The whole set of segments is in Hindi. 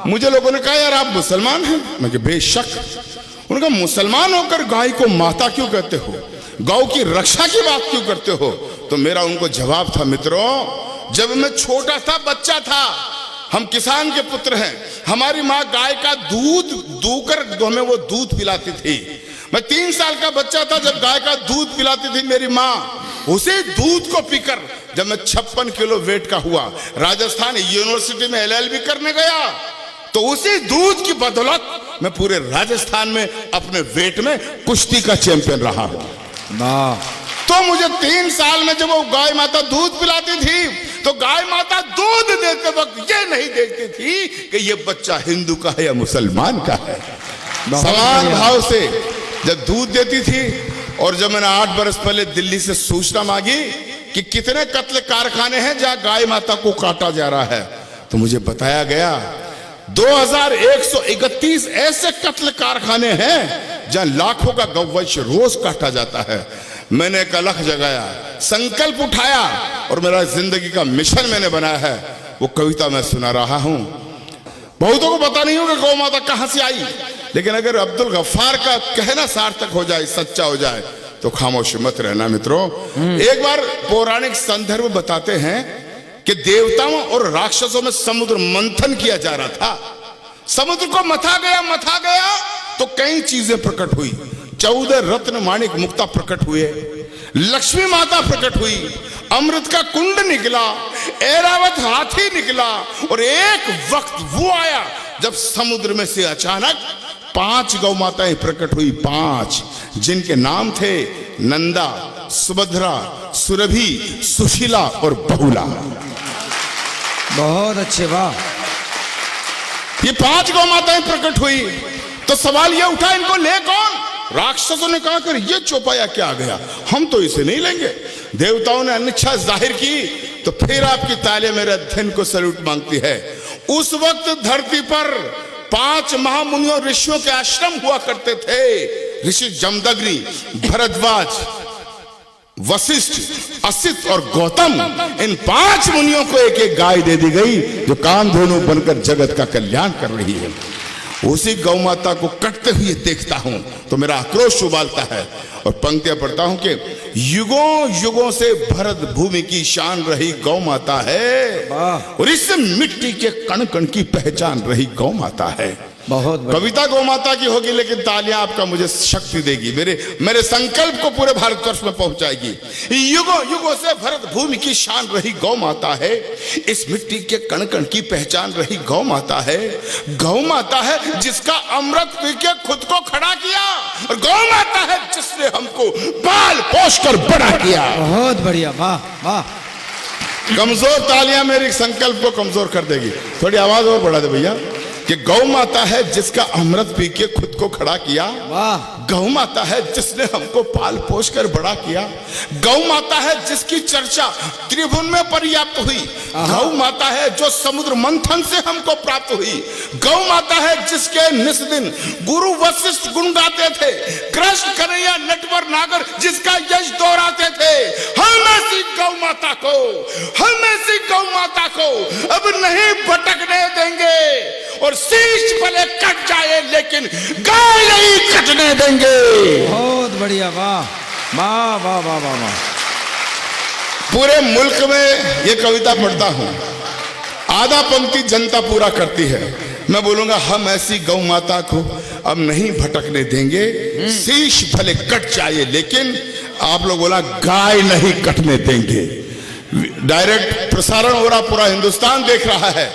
मुझे लोगों ने कहा यार आप मुसलमान हैं? मैं कहा बेशक। उन्होंने कहा मुसलमान होकर गाय को माता क्यों कहते हो, गौ की रक्षा की बात क्यों करते हो? तो मेरा उनको जवाब था, मित्रों जब मैं छोटा था, बच्चा था, हम किसान के पुत्र हैं, हमारी माँ गाय का दूध दूकर हमें वो दूध पिलाती थी। मैं 3 साल का बच्चा था जब गाय का दूध पिलाती थी मेरी माँ। उसी दूध को पीकर जब मैं 56 किलो वेट का हुआ, राजस्थान यूनिवर्सिटी में LLB करने गया, तो उसी दूध की बदौलत मैं पूरे राजस्थान में अपने वेट में कुश्ती का चैंपियन रहा हूं। तो मुझे 3 साल में जब वो गाय माता दूध पिलाती थी, तो गाय माता दूध देते वक्त ये नहीं देखती थी कि ये बच्चा हिंदू का है या मुसलमान का है। समान भाव से जब दूध देती थी, और जब मैंने 8 बरस पहले दिल्ली से सूचना मांगी कि कितने कत्ल कारखाने हैं जहां गाय माता को काटा जा रहा है, तो मुझे बताया गया 2131 ऐसे कत्ल कारखाने हैं जहां लाखों का गौवंश रोज काटा जाता है। मैंने एक अलग जगाया, संकल्प उठाया, और मेरा जिंदगी का मिशन मैंने बनाया है। वो कविता मैं सुना रहा हूं। बहुतों को पता नहीं होगा गौ माता कहां से आई, लेकिन अगर अब्दुल गफ्फार का कहना सार्थक हो जाए, सच्चा हो जाए, तो खामोश मत रहना मित्रों। एक बार पौराणिक संदर्भ बताते हैं कि देवताओं और राक्षसों में समुद्र मंथन किया जा रहा था। समुद्र को मथा गया तो कई चीजें प्रकट हुई। 14 रत्न माणिक मुक्ता प्रकट हुए, लक्ष्मी माता प्रकट हुई, अमृत का कुंड निकला, ऐरावत हाथी निकला, और एक वक्त वो आया जब समुद्र में से अचानक 5 गौ माताएं प्रकट हुई। 5 जिनके नाम थे नंदा, सुभद्रा, सुरभि, सुशीला और बहुला। बहुत अच्छे, वाह। ये 5 गौ माताएं प्रकट हुई, तो सवाल ये उठा इनको ले कौन? राक्षसों ने कहा कर ये चौपाया क्या आ गया, हम तो इसे नहीं लेंगे। देवताओं ने अनिच्छा जाहिर की, तो फिर आपकी तालियां मेरे अध्ययन को सैल्यूट मांगती है। उस वक्त धरती पर 5 महामुनियों ऋषियों के आश्रम हुआ करते थे। ऋषि जमदग्नि, भरद्वाज, वशिष्ठ, असित और गौतम, इन 5 मुनियों को एक एक गाय दे दी गई जो कामधेनु बनकर जगत का कल्याण कर रही है। उसी गौ माता को कटते हुए देखता हूं तो मेरा आक्रोश उबालता है, और पंक्तियां पढ़ता हूं कि युगों युगों से भरत भूमि की शान रही गौ माता है, और इस मिट्टी के कण कण की पहचान रही गौ माता है। बहुत कविता गौ माता की होगी, लेकिन तालियां आपका मुझे शक्ति देगी, मेरे संकल्प को पूरे भारतवर्ष में पहुंचाएगी। युगों युगों से भरत भूमि की शान रही गौ माता है, इस मिट्टी के कण कण की पहचान रही गौ माता है। गौ माता है जिसका अमृत पी के खुद को खड़ा किया, और गौ माता है जिसने हमको पाल पोष कर बड़ा किया। बहुत बढ़िया, वाह वाह। कमजोर तालियां मेरे संकल्प को कमजोर कर देगी। थोड़ी आवाज और बढ़ा दे भैया, कि गौ माता है जिसका अमृत पी के खुद को खड़ा किया। गौ माता है जिसने हमको पाल पोष कर बड़ा किया। गौ माता है जिसकी चर्चा त्रिभुवन में पर्याप्त हुई। गौ माता है जो समुद्र मंथन से हमको प्राप्त हुई। गौ माता है जिसके निस दिन गुरु वशिष्ठ गुण गाते थे। कृष्ण कन्हैया नटवर नागर जिसका यश दोहराते थे। हम ऐसी गौ माता को, हम ऐसी गौ माता को अब नहीं भटकने देंगे, और शीश भले कट जाए लेकिन गाय नहीं कटने देंगे। बहुत बढ़िया, वाह वाह वाह वाह वाह वाह। पूरे मुल्क में ये कविता पढ़ता हूं, आधा पंक्ति जनता पूरा करती है। मैं बोलूंगा हम ऐसी गौ माता को अब नहीं भटकने देंगे, शीश भले कट जाए लेकिन, आप लोग बोला गाय नहीं कटने देंगे। डायरेक्ट प्रसारण हो रहा, पूरा हिंदुस्तान देख रहा है।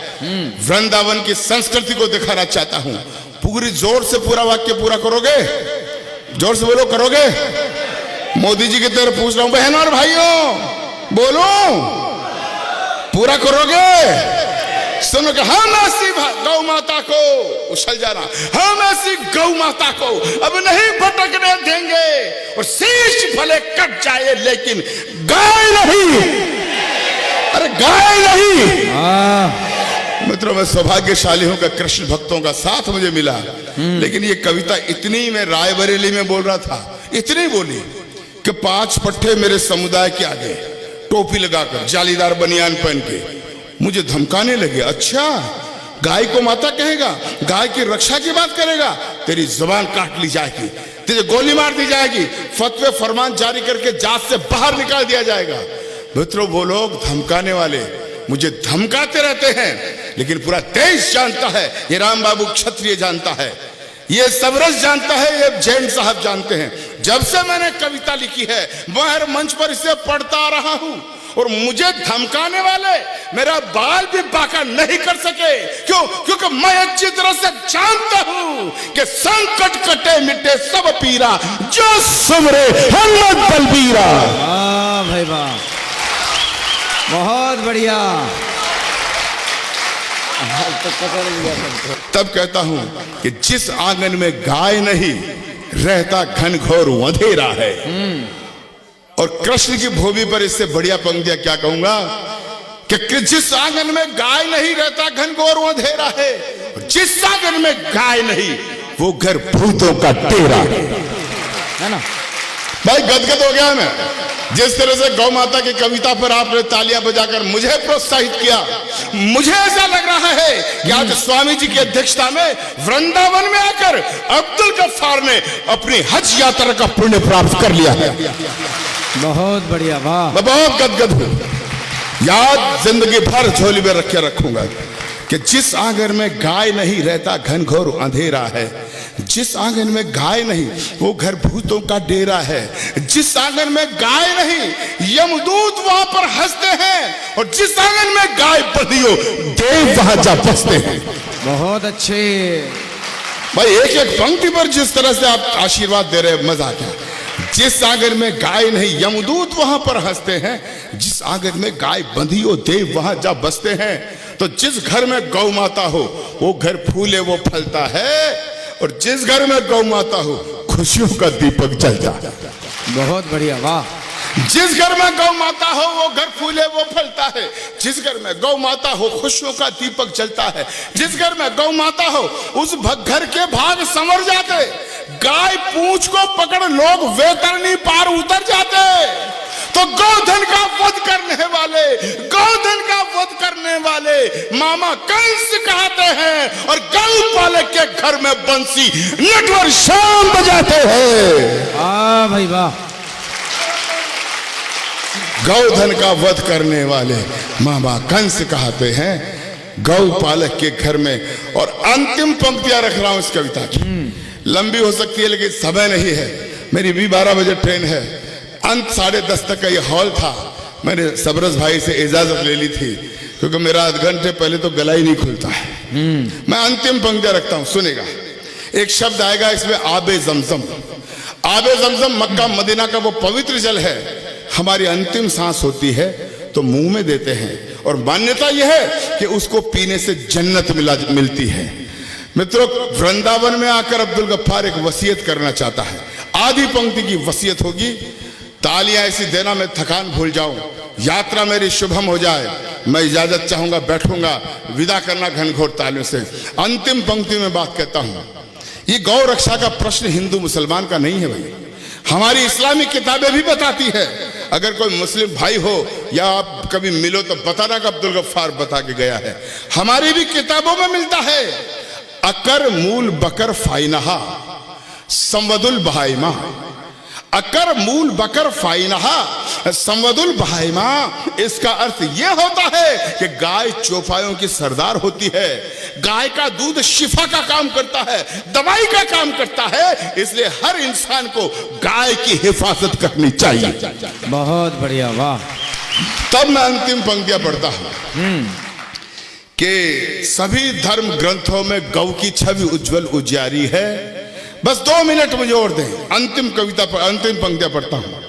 वृंदावन की संस्कृति को दिखाना चाहता हूं। पूरी जोर से पूरा वाक्य पूरा करोगे? जोर से बोलो, करोगे? मोदी जी की तरफ पूछ रहा हूं, बहनों और भाइयों बोलो, पूरा करोगे? सुनो कि हम ऐसी गौ माता को, उछल जाना, हम ऐसी गौ माता को अब नहीं भटकने देंगे, और शीश भले कट जाए लेकिन गाय नहीं। अरे गाय नहीं। मित्रों, मैं सौभाग्यशाली हूं कि कृष्ण भक्तों का साथ मुझे मिला। लेकिन ये कविता इतनी, मैं रायबरेली में बोल रहा था, इतनी बोली कि 5 पट्टे मेरे समुदाय के आगे टोपी लगाकर, जालीदार बनियान पहन के मुझे धमकाने लगे। अच्छा, गाय को माता कहेगा, गाय की रक्षा की बात करेगा, तेरी जुबान काट ली जाएगी, तुझे गोली मार दी जाएगी, फतवे फरमान जारी करके जात से बाहर निकाल दिया जाएगा। मित्रों, वो लोग धमकाने वाले मुझे धमकाते रहते हैं, लेकिन पूरा देश जानता है, ये राम बाबू क्षत्रिय जानता है, ये सबरस जानता है, ये जैन साहब जानते हैं। जब से मैंने कविता लिखी है मैं हर मंच पर इसे पढ़ता आ रहा हूं, और मुझे धमकाने वाले मेरा बाल भी बाका नहीं कर सके। क्यों? क्योंकि मैं अच्छी तरह से जानता हूं कि संकट कटे मिटे सब पीरा, जो सुमरे हनुमत बलबीरा। वाह भाई वाह, बहुत बढ़िया। तब कहता हूं कि जिस आंगन में गाय नहीं रहता घनघोर अंधेरा है। और कृष्ण की भूमि पर इससे बढ़िया पंक्तियां क्या कहूंगा कि जिस आंगन में गाय नहीं रहता घनघोर अंधेरा है, जिस आंगन में गाय नहीं वो घर भूतों का डेरा है ना। भाई गदगद हो गया मैं, जिस तरह से गौ माता की कविता पर आपने तालियां बजाकर मुझे प्रोत्साहित किया। मुझे ऐसा लग रहा है कि आज स्वामी जी की अध्यक्षता में वृंदावन में आकर अब्दुल गफ्फार ने अपनी हज यात्रा का पुण्य प्राप्त कर लिया है। बहुत बढ़िया, वाह। मैं बहुत गदगद हूं, याद जिंदगी भर झोली में रखे रखूंगा कि जिस आंगन में गाय नहीं रहता घनघोर अंधेरा है, जिस आंगन में गाय नहीं वो घर भूतों का डेरा है, जिस आंगन में गाय नहीं यमदूत वहां पर हंसते हैं, और जिस आंगन में गाय बंधी हो देव वहां जा बसते हैं। बहुत अच्छे भाई, एक एक पंक्ति पर जिस तरह से आप आशीर्वाद दे रहे, मजा आ गया। जिस आंगन में गाय नहीं यमदूत वहां पर हंसते हैं, जिस आंगन में गाय बंधी हो देव वहां जा बसते हैं। तो जिस घर में गौ माता हो वो घर फूले वो फलता है, और जिस घर में गौ माता हो खुशियों का दीपक जलता है। बहुत बढ़िया, वाह। जिस घर में गौ माता हो वो घर फूले वो फलता है, जिस घर में गौ माता हो खुशियों का दीपक जलता है, जिस घर में गौ माता हो उस घर के भाग संवर जाते, गाय पूंछ को पकड़ लोग वैतरणी पार उतर जाते। तो गौधन का वध करने वाले, गौधन का वध करने वाले मामा कंस कहते हैं, और गौपालक के घर में बंसी नटवर शाम बजाते हैं। वाह भाई वाह। गौधन का वध करने वाले मामा कंस कहते हैं गौपालक के घर में। और अंतिम पंक्तियां रख रहा हूं इस कविता की, लंबी हो सकती है लेकिन समय नहीं है, मेरी भी 12 बजे ट्रेन है। अंत 10:30 तक का ये हॉल था। मैंने सबरस भाई से इजाजत ले ली थी क्योंकि मेरा आध घंटे पहले तो गला ही नहीं खुलता है। मैं अंतिम पंक्तियां रखता हूं, सुनेगा। एक शब्द आएगा इसमें, आबे जमजम। आबे जमजम मक्का मदीना का वो पवित्र जल है, हमारी अंतिम सांस होती है तो मुंह में देते हैं, और मान्यता यह है कि उसको पीने से जन्नत मिलती है। मित्रों, वृंदावन में आकर अब्दुल गफ्फार एक वसीयत करना चाहता है। आधी पंक्ति की वसीयत होगी, तालियां ऐसी देना मैं थकान भूल जाऊं, यात्रा मेरी शुभम हो जाए। मैं इजाजत चाहूंगा, बैठूंगा, विदा करना घनघोर तालियों से। अंतिम पंक्ति में बात कहता हूं, ये गौ रक्षा का प्रश्न हिंदू मुसलमान का नहीं है भाई, हमारी इस्लामिक किताबें भी बताती है। अगर कोई मुस्लिम भाई हो या आप कभी मिलो तो बताना कि अब्दुल गफ्फार बता के गया है। हमारी भी किताबों में मिलता है, अकर मूल बकर फाइनहा संवदुल बहाइमा। अकर मूल बकर फाइनहा संवदुल बहाइमा, इसका अर्थ यह होता है कि गाय चौपायों की सरदार होती है, गाय का दूध शिफा का काम करता है, दवाई का काम करता है, इसलिए हर इंसान को गाय की हिफाजत करनी चाहिए। बहुत बढ़िया, वाह। तब मैं अंतिम पंक्तियां पढ़ता हूं कि सभी धर्म ग्रंथों में गौ की छवि उज्जवल उजियारी है। बस 2 मिनट मुझे और दें, अंतिम कविता पर अंतिम पंक्तियां पढ़ता हूं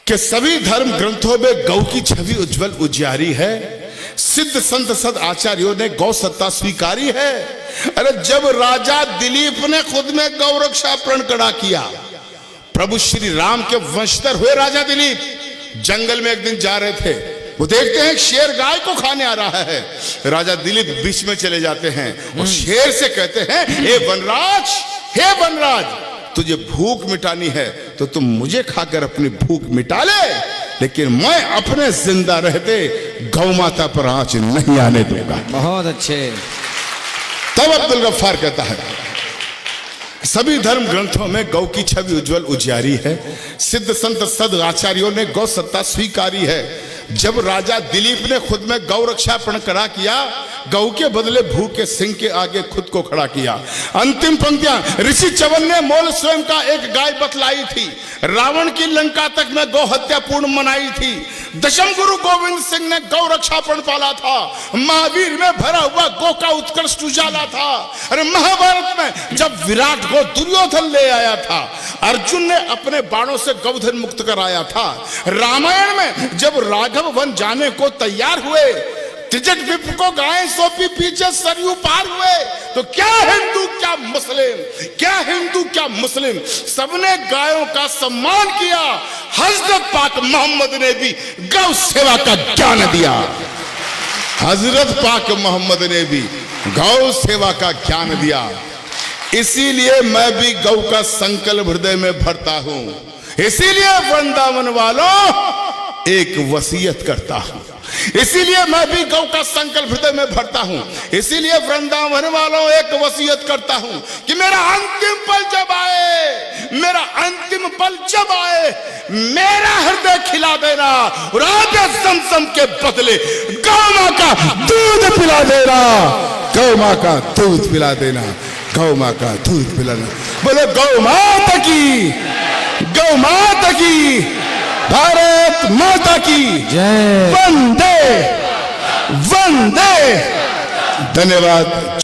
कि सभी धर्म ग्रंथों में गौ की छवि उज्जवल उजियारी है, सिद्ध संत सद आचार्यों ने गौ सत्ता स्वीकारी है। अरे जब राजा दिलीप ने खुद में गौ रक्षा प्रण खड़ा किया, प्रभु श्री राम के वंशधर हुए राजा दिलीप जंगल में एक दिन जा रहे थे, वो देखते हैं शेर गाय को खाने आ रहा है। राजा दिलीप बीच में चले जाते हैं और शेर से कहते हैं, हे वनराज, तुझे भूख मिटानी है तो तुम मुझे खाकर अपनी भूख मिटा ले, लेकिन मैं अपने जिंदा रहते गौ माता पर आंच नहीं आने दूंगा। बहुत अच्छे। तब अब्दुल गफ्फार कहता है, सभी धर्म ग्रंथों में गौ की छवि उज्जवल उजियारी है। सिद्ध संत सद आचार्यों ने गौ सत्ता स्वीकारी है। जब राजा दिलीप ने खुद में गौ रक्षापण खड़ा किया, गौ के बदले भूख के सिंह के आगे खुद को खड़ा किया। अंतिम पंक्तियां ऋषि चवन ने मोल स्वयं का एक गाय बतलाई थी। रावण की लंका तक में गौ हत्या पूर्ण मनाई थी। दशम गुरु गोविंद सिंह ने गौ रक्षापण पाला था। महावीर में भरा हुआ गौ का उत्कृष्ट उजाला था। अरे महाभारत में जब विराट को दुर्योधन ले आया था, अर्जुन ने अपने बाणों से गौधन मुक्त कराया था। रामायण में जब राघव वन जाने को तैयार हुए, त्रिजट विप को गाय सौंपी, पीछे सरयू पार हुए, तो क्या हिंदू क्या मुस्लिम, क्या हिंदू क्या मुस्लिम, सबने गायों का सम्मान किया। हजरत पाक मोहम्मद ने भी गौ सेवा का ज्ञान दिया। हजरत पाक मोहम्मद ने भी गौ सेवा का ज्ञान दिया। इसीलिए मैं भी गौ का संकल्प हृदय में भरता हूं। इसीलिए वृंदावन वालों एक वसीयत करता हूं। इसीलिए मैं भी गौ का संकल्प हृदय में भरता हूं। इसीलिए वृंदावन वालों एक वसीयत करता हूं कि मेरा अंतिम पल जब आए, मेरा अंतिम पल जब आए, मेरा हृदय खिला देना और आगे समसम के बदले गौ मां का दूध पिला देना। गौ मां का दूध पिला देना। गौ मां का दूध पिलाना। बोले गौ माता की, गौ माता की, भारत माता की जय। वंदे वंदे। धन्यवाद।